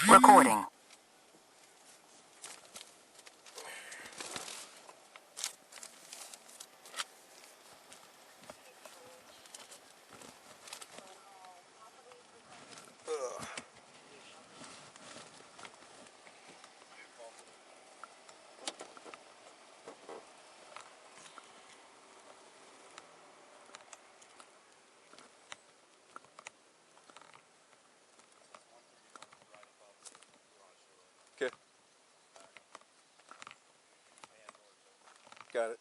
Recording. Okay. Got it.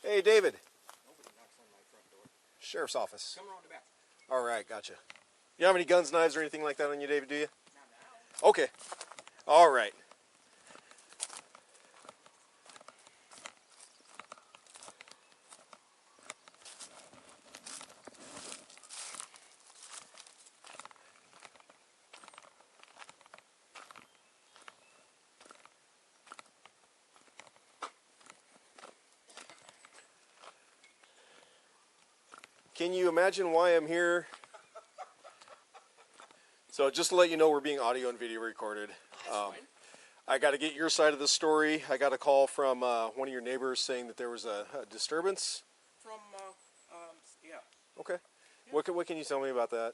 Hey, David. Nobody knocks on my front door. Sheriff's office. Come around the back. All right, gotcha. You have any guns, knives, or anything like that on you, David, do you? Not now. Okay. All right. Can you imagine why I'm here? So just to let you know, we're being audio and video recorded. I got to get your side of the story. I got a call from one of your neighbors saying that there was a disturbance. From, yeah. Okay. Yeah. What can you tell me about that?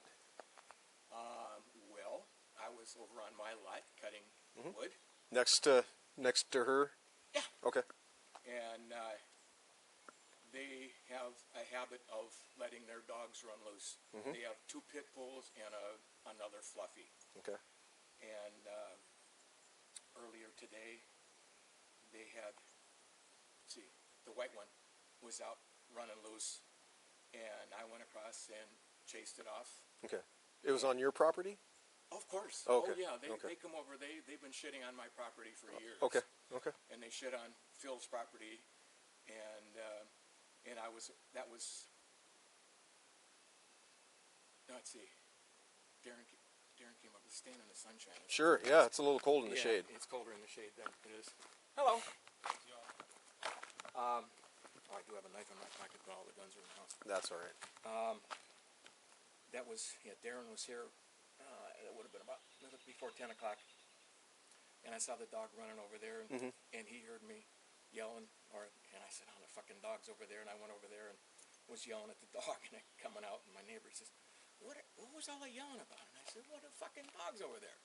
Well, I was over on my lot cutting wood. Next to her? Yeah. Okay. And they have a habit of letting their dogs run loose. They have 2 pit bulls and another fluffy. Okay. And earlier today, they had, the white one was out running loose, and I went across and chased it off. Okay. It was on your property? Of course. Oh, okay. Oh yeah, they come over. They've been shitting on my property for years. Okay. Okay. And they shit on Phil's property, and that was. Let's see. Darren came up. He's standing in the sunshine. Sure. Yeah, it's a little cold in the shade. It's colder in the shade than it is. Hello. I do have a knife in my pocket, but all the guns are in the house. That's all right. That was, Darren was here, it would have been about before 10 o'clock, and I saw the dog running over there, and he heard me yelling, and I said, oh, the fucking dog's over there, and I went over there and was yelling at the dog, and I coming out, and my neighbor says, what was all that yelling about? And I said, what the fucking dog's over there?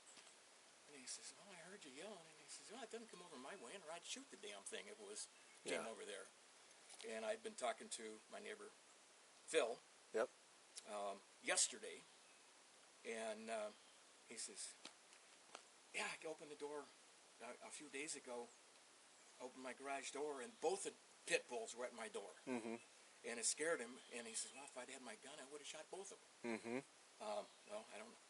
And he says, well, I heard you yelling, and he says, well, it doesn't come over my way, or I'd shoot the damn thing if it came over there. And I'd been talking to my neighbor, Phil, yesterday, and he says, yeah, I opened the door a few days ago, opened my garage door, and both the pit bulls were at my door. And it scared him, and he says, well, if I'd had my gun, I would have shot both of them. Well, I don't know.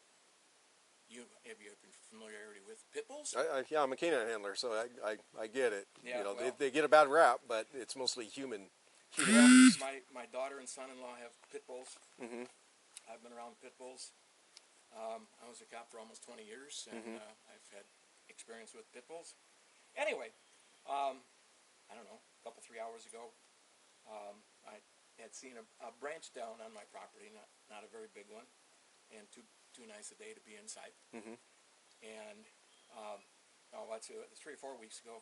Have you been familiarity with pit bulls? Yeah, I'm a canine handler, so I get it. Yeah, they get a bad rap, but it's mostly human. Yeah, my daughter and son-in-law have pit bulls. I've been around pit bulls. I was a cop for almost 20 years, and I've had experience with pit bulls. Anyway, I don't know, a couple, 3 hours ago, I had seen a branch down on my property, not a very big one, and too nice a day to be inside. And that's 3 or 4 weeks ago,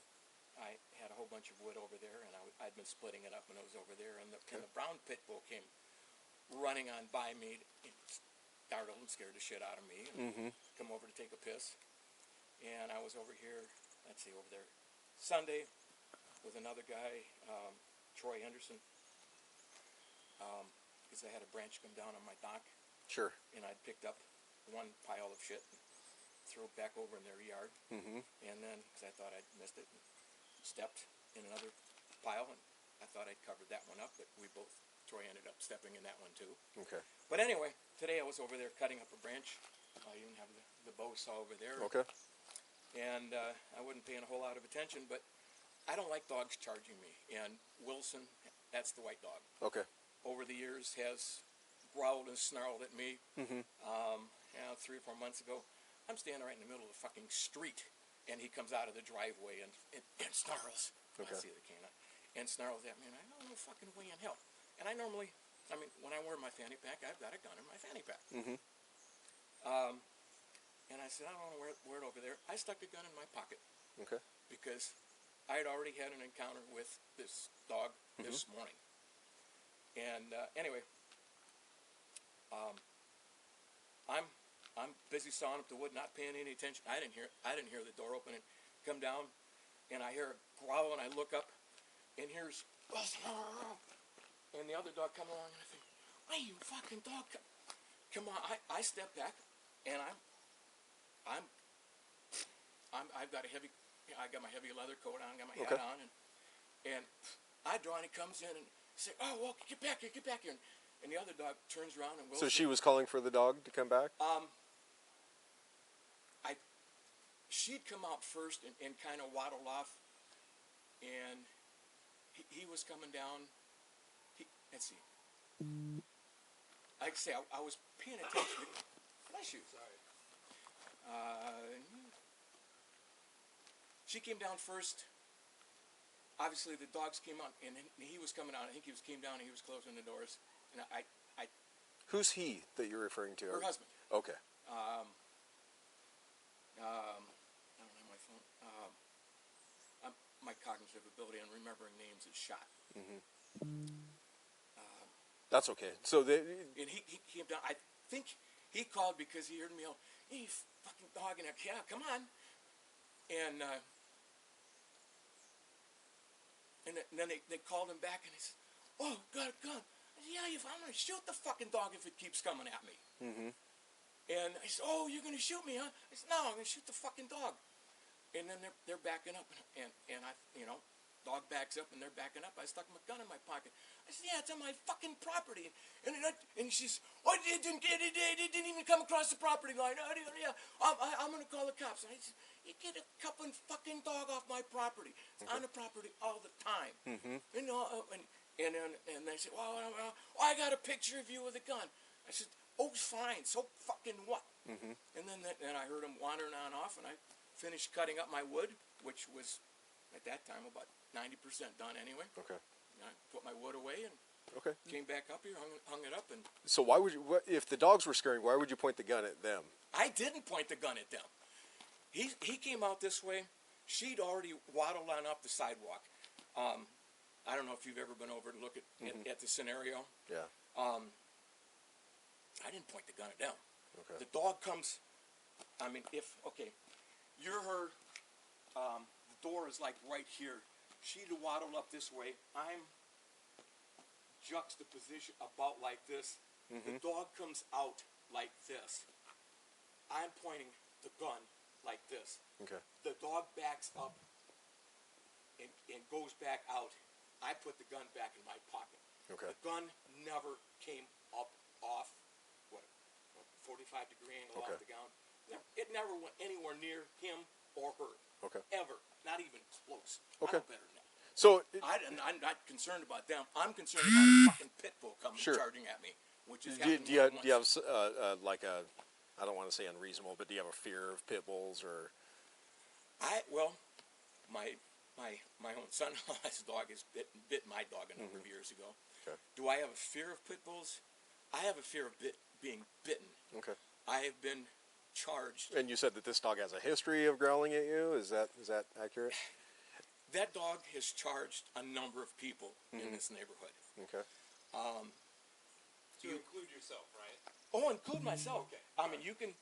I had a whole bunch of wood over there, and I'd been splitting it up, and it was over there, and the brown pit bull came running on by me, and startled and scared the shit out of me, and come over to take a piss. And I was over here, let's see, over there Sunday with another guy, Troy Henderson, because I had a branch come down on my dock. Sure. And I'd picked up one pile of shit and threw it back over in their yard. And then, because I thought I'd missed it, and stepped in another pile, and I thought I'd covered that one up, but Troy ended up stepping in that one too. Okay. But anyway, today I was over there cutting up a branch. I even have the bow saw over there. Okay. And I wasn't paying a whole lot of attention, but I don't like dogs charging me. And Wilson, that's the white dog. Okay. Over the years has growled and snarled at me. 3 or 4 months ago, I'm standing right in the middle of the fucking street, and he comes out of the driveway and snarls. Okay. I see the canine. And snarls at me, and I don't know fucking way in hell. And I normally, when I wear my fanny pack, I've got a gun in my fanny pack. And I said, I don't want to wear it over there. I stuck the gun in my pocket. Okay. Because I had already had an encounter with this dog this morning. And anyway, I'm busy sawing up the wood, not paying any attention. I didn't hear the door open and come down, and I hear a growl, and I look up, and here's and the other dog come along, and I think, hey, you fucking dog, come on! I step back, and I've got I got my heavy leather coat on, got my hat on, and I draw, and he comes in and say, oh, well, get back here, and the other dog turns around and So she was calling for the dog to come back? She'd come out first and kind of waddled off, and he was coming down. Let's see. Like I say, I was paying attention. Bless you. Sorry. She came down first. Obviously, the dogs came out, and he was coming out. I think came down, and he was closing the doors. And I Who's he that you're referring to? her husband. Okay. I don't have my phone. My cognitive ability on remembering names is shot. That's okay. So And he came down. I think he called because he heard me yell, "Hey, fucking dog!" And yeah, come on. And then they called him back, and he said, "Oh, got a gun." I said, "Yeah, I'm gonna shoot the fucking dog if it keeps coming at me." And I said, "Oh, you're gonna shoot me, huh?" I said, "No, I'm gonna shoot the fucking dog." And then they're backing up, and I, dog backs up, and they're backing up. I stuck my gun in my pocket. I said, "Yeah, it's on my fucking property." And she's, "Oh, it didn't even come across the property line. Yeah, I'm gonna call the cops." And I said, "You get a fucking dog off my property. It's on the property all the time." And they said, "Well, I got a picture of you with a gun." I said, "Oh, fine. So fucking what?" And then I heard him wandering on off, and I finished cutting up my wood, which was at that time about 90% done anyway. Okay. And I put my wood away and came back up here, hung it up, and So why would you? If the dogs were scaring, why would you point the gun at them? I didn't point the gun at them. He came out this way. She'd already waddled on up the sidewalk. I don't know if you've ever been over to look at the scenario. Yeah. I didn't point the gun at them. Okay. The dog comes. You're her. The door is like right here. She'd waddled up this way. I'm juxtaposition about like this. The dog comes out like this. I'm pointing the gun like this. Okay. The dog backs up and goes back out. I put the gun back in my pocket. Okay. The gun never came up off 45-degree angle off the ground. It never went anywhere near him or her. Okay. Ever. Not even close. Okay. I know better than that. So I'm not concerned about them. I'm concerned about a fucking pit bull coming charging at me, which is do you have like a, I don't want to say unreasonable, but do you have a fear of pit bulls or? My own son-in-law's dog has bit my dog a number of years ago. Okay. Do I have a fear of pit bulls? I have a fear of being bitten. Okay. I have been charged. And you said that this dog has a history of growling at you. Is that accurate? That dog has charged a number of people in this neighborhood. Okay. To include yourself, right? Oh, include myself. Okay. I mean, you can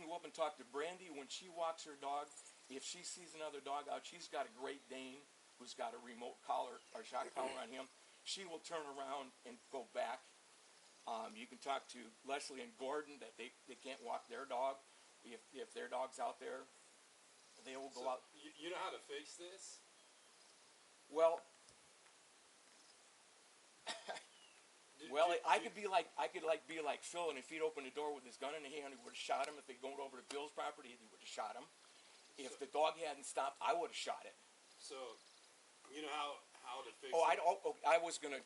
go up and talk to Brandy when she walks her dog. If she sees another dog out, she's got a Great Dane who's got a remote collar or shock collar on him. She will turn around and go back. You can talk to Leslie and Gordon that they can't walk their dog. If their dog's out there, they will go out. You know how to fix this? Well, I could be like Phil, and if he'd opened the door with his gun in the hand, he would have shot him. If they'd gone over to Bill's property, he would have shot him. If the dog hadn't stopped, I would have shot it. So, you know how to fix Oh, it? I was gonna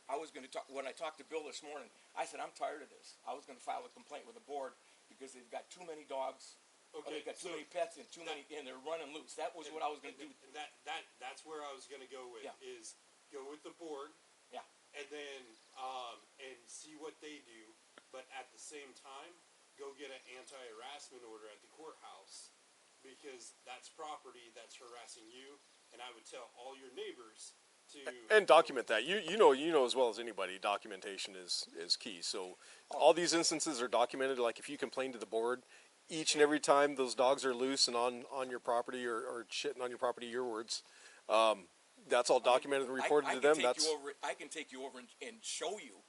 talk when I talked to Bill this morning. I said I'm tired of this. I was gonna file a complaint with the board because they've got too many dogs. Okay, They've got too so many pets and and they're running loose. That was what I was gonna do. And that's where I was gonna go with, Yeah. is go with the board. Yeah. And then and see what they do, but at the same time, go get an anti-harassment order at the courthouse, because that's property that's harassing you, and I would tell all your neighbors to And document that. You know as well as anybody, documentation is key. So all these instances are documented. Like if you complain to the board, each and every time those dogs are loose and on your property or shitting on your property, your words, that's all documented and reported to them. I can take you over and show you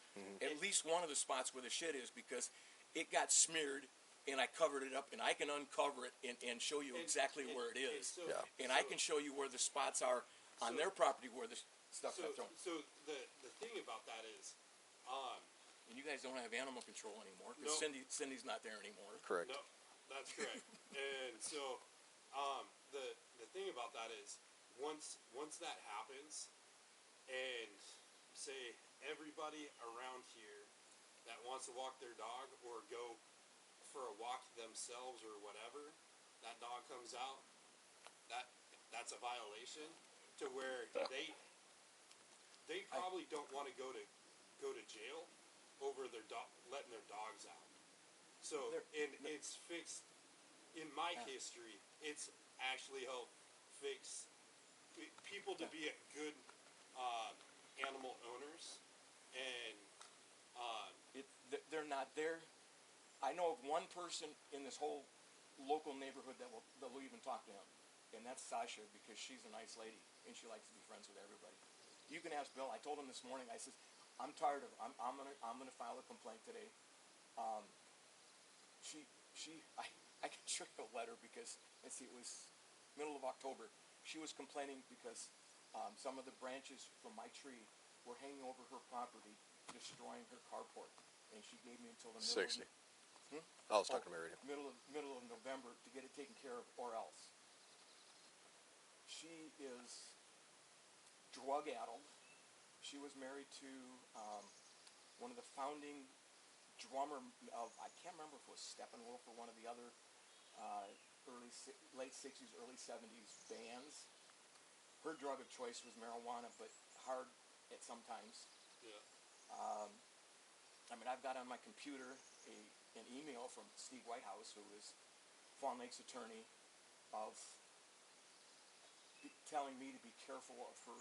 at least one of the spots where the shit is, because it got smeared and I covered it up, and I can uncover it and show you exactly where it is. And I can show you where the spots are on their property where the stuff got thrown. So the thing about that is, And you guys don't have animal control anymore because Cindy's not there anymore. Correct. no, that's correct. And so the thing about that is, once that happens, and say everybody around here that wants to walk their dog or go for a walk themselves or whatever, that dog comes out, that's a violation, to where they probably don't want to go to jail over their letting their dogs out. So it's fixed. In my history, it's actually helped fix people to be good animal owners, and they're not there. I know of one person in this whole local neighborhood that will even talk to him, and that's Sasha, because she's a nice lady and she likes to be friends with everybody. You can ask Bill. I told him this morning. I said, I'm tired of. I'm gonna file a complaint today. I can show you a letter because let's see, it was middle of October. She was complaining because some of the branches from my tree were hanging over her property, destroying her carport, and she gave me until the middle. 60. I was talking to my radio. Middle of November to get it taken care of, or else. She is drug-addled. She was married to one of the founding drummer of, I can't remember if it was Steppenwolf or one of the other late 60s, early 70s bands. Her drug of choice was marijuana, but hard at sometimes. yeah. I mean, I've got on my computer an email from Steve Whitehouse, who is Fawn Lake's attorney, of telling me to be careful of her,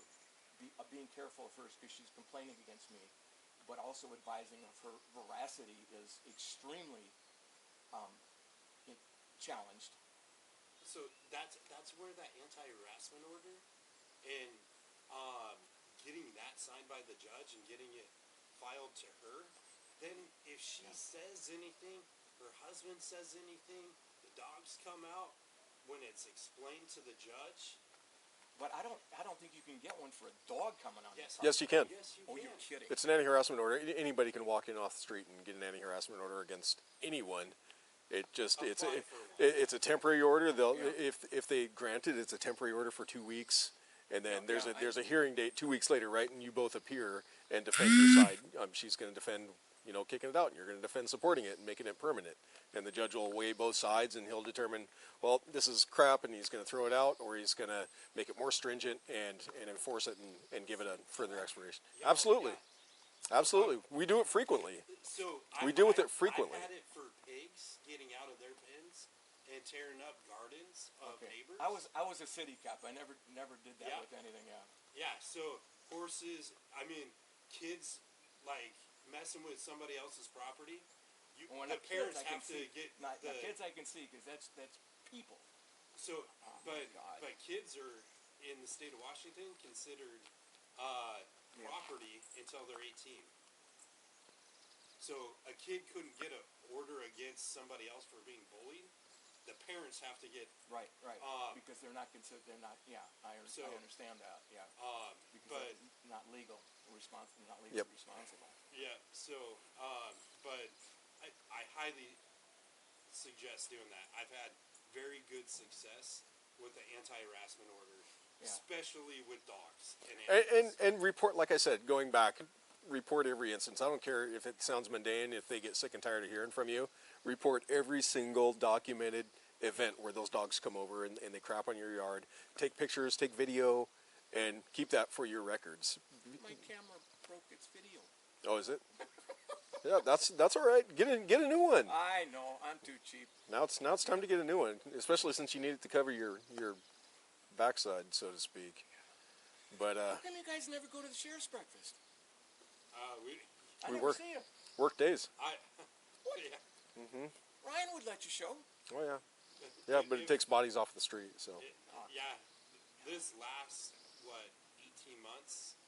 being careful of hers because she's complaining against me, but also advising of her veracity is extremely challenged. So that's where that anti-harassment order and getting that signed by the judge and getting it filed to her. Then if she says anything, her husband says anything, the dogs come out when it's explained to the judge. But I don't think you can get one for a dog coming on. Yes, you can. Yes, you Oh, can. you're kidding. It's an anti-harassment order. Anybody can walk in off the street and get an anti-harassment order against anyone. It's a temporary order. If they grant it, it's a temporary order for 2 weeks, and then there's a hearing date 2 weeks later, right? And you both appear and defend your side. She's going to defend, kicking it out, and you're going to defend supporting it and making it permanent. And the judge will weigh both sides, and he'll determine, well, this is crap, and he's going to throw it out, or he's going to make it more stringent and enforce it and give it a further expiration. Absolutely. Absolutely. We do it frequently. So We deal with it frequently. I've had it for pigs getting out of their pens, and tearing up gardens of neighbors. I was a city cop. I never did that Yeah. with anything. Yeah. Yeah, so horses, I mean, kids, like, messing with somebody else's property, Well, the not parents kids, I can have to see. get Not the... kids I can see because that's people. So, Oh, my God. but kids are, in the state of Washington, considered property until they're 18. So a kid couldn't get an order against somebody else for being bullied. The parents have to get... Right. Because they're not considered. They're not. Yeah, I understand that. Yeah. Because but they're not legal, not legally responsible. yeah. So, but I highly suggest doing that. I've had very good success with the anti-harassment order, especially with dogs and report, like I said, going back, report every instance. I don't care if it sounds mundane, if they get sick and tired of hearing from you. Report every single documented event where those dogs come over and they crap on your yard. Take pictures, take video, and keep that for your records. My camera broke its video. Oh, is it? Yeah, that's all right. Get a new one. I know, I'm too cheap. Now it's time to get a new one, especially since you need it to cover your backside, so to speak. But how come you guys never go to the sheriff's breakfast? I we never work see you. work days. yeah. Ryan would let you show. Oh yeah. Yeah, but it takes bodies off the street, so. Yeah, this last, 18 months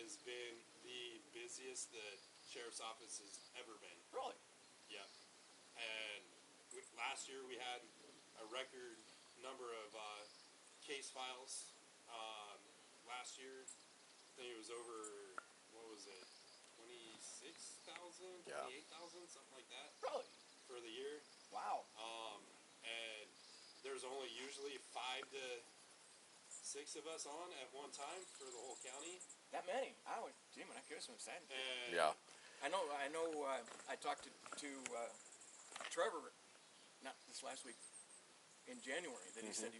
has been the busiest the sheriff's office has ever been. Really? Yeah. And last year we had a record number of case files. Last year, I think it was over, what was it, 26,000, 28,000, something like that. Really? For the year. Wow. And there's only usually 5 to 6 of us on at one time for the whole county. That many? Gee, man, I could have some excited. And Yeah. I know. I talked to Trevor, not this last week, in January, that he said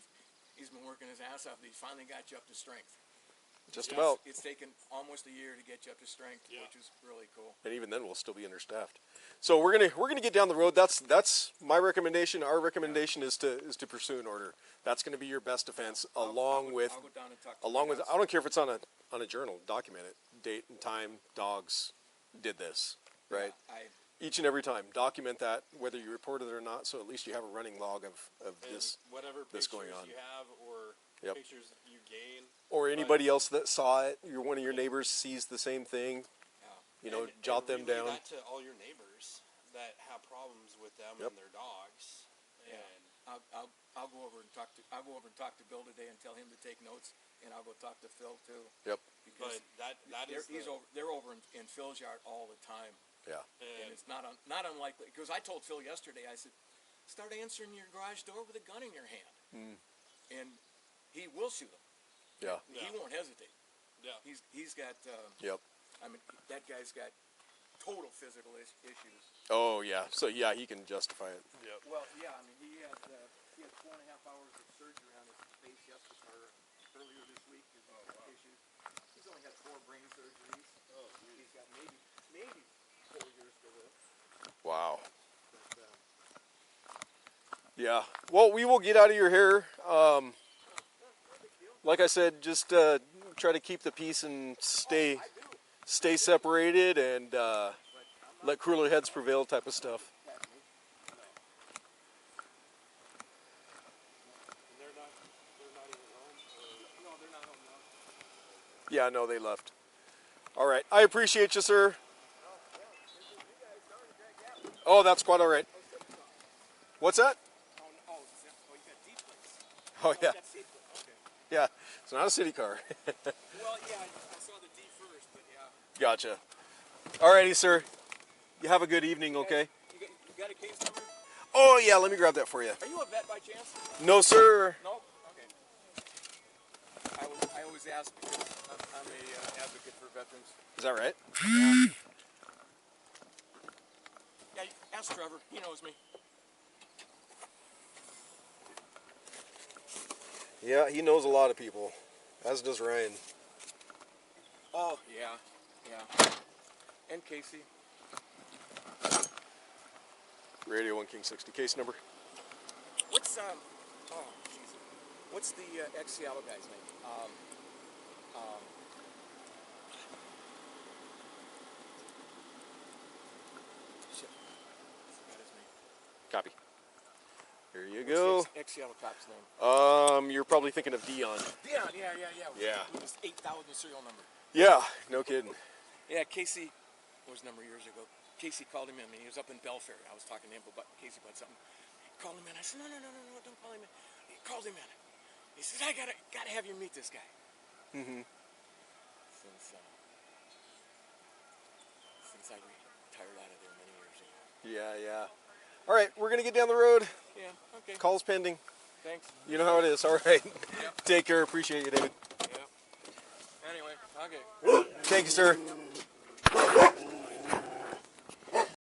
he's been working his ass off. That he finally got you up to strength. Just about. It's taken almost a year to get you up to strength, which is really cool. And even then, we'll still be understaffed. So we're gonna get down the road. That's my recommendation. Our recommendation is to pursue an order. That's going to be your best defense, along with I'll go down and talk to I don't care if it's on a journal. Document it, date and time. Dogs did this, right? Each and every time, document that, whether you report it or not. So at least you have a running log of this whatever this pictures going on. you have or pictures you gain. Or anybody else that saw it, one of your neighbors sees the same thing. You know, jot them relay down. That to all your neighbors that have problems with them and their dogs. Yeah. And I'll go over and talk to Bill today and tell him to take notes, and I'll go talk to Phil too. Yep. Because they're over in Phil's yard all the time. Yeah. And it's not unlikely, because I told Phil yesterday, I said, start answering your garage door with a gun in your hand, and he will shoot him. Yeah. He won't hesitate. Yeah. He's got. Yep. I mean, that guy's got total physical issues. Oh yeah. So yeah, he can justify it. Yep. Well, yeah. I mean, he had 4.5 hours of surgery on his face earlier this week. Issues. He's only had 4 brain surgeries. Oh, geez. He's got maybe 4 years to live. Wow. But, Yeah. Well, we will get out of your hair. Like I said, just try to keep the peace and stay separated and let cooler heads prevail type of stuff. They're not even home? no, they're not home now. Yeah, no, they left. All right. I appreciate you, sir. Oh, that's quite all right. What's that? Oh, you got deep plates. Oh, yeah. That's deep plates. Okay. Yeah. It's not a city car. Well, yeah, I saw the D first, but yeah. Gotcha. All righty, sir. You have a good evening, okay? You got a case number? Oh, yeah. Let me grab that for you. Are you a vet by chance? No, sir. No? Okay. I always ask because I'm a advocate for veterans. Is that right? Yeah, ask Trevor. He knows me. Yeah, he knows a lot of people, as does Ryan. Oh, yeah. And Casey. Radio 1 King 60 case number. oh, jeez. What's the ex-Seattle guy's name? Shit. Forgot his name. Copy. Here you go. Ex-Seattle cop's name. You're probably thinking of Dion. Yeah. Yeah. With his 8,000 serial number. Yeah, no kidding. Yeah, Casey, what was a number of years ago, Casey called him in, and he was up in Belfair. I was talking to him about Casey about something. He called him in. I said, no, don't call him in. He called him in. He says, I gotta have you meet this guy. Mm-hmm. Since I retired out of there many years ago. Yeah. All right, we're gonna get down the road. Yeah, okay. Call's pending. Thanks. You know how it is. All right. Yep. Take care. Appreciate you, David. Yeah. Anyway, okay. Thank you, sir.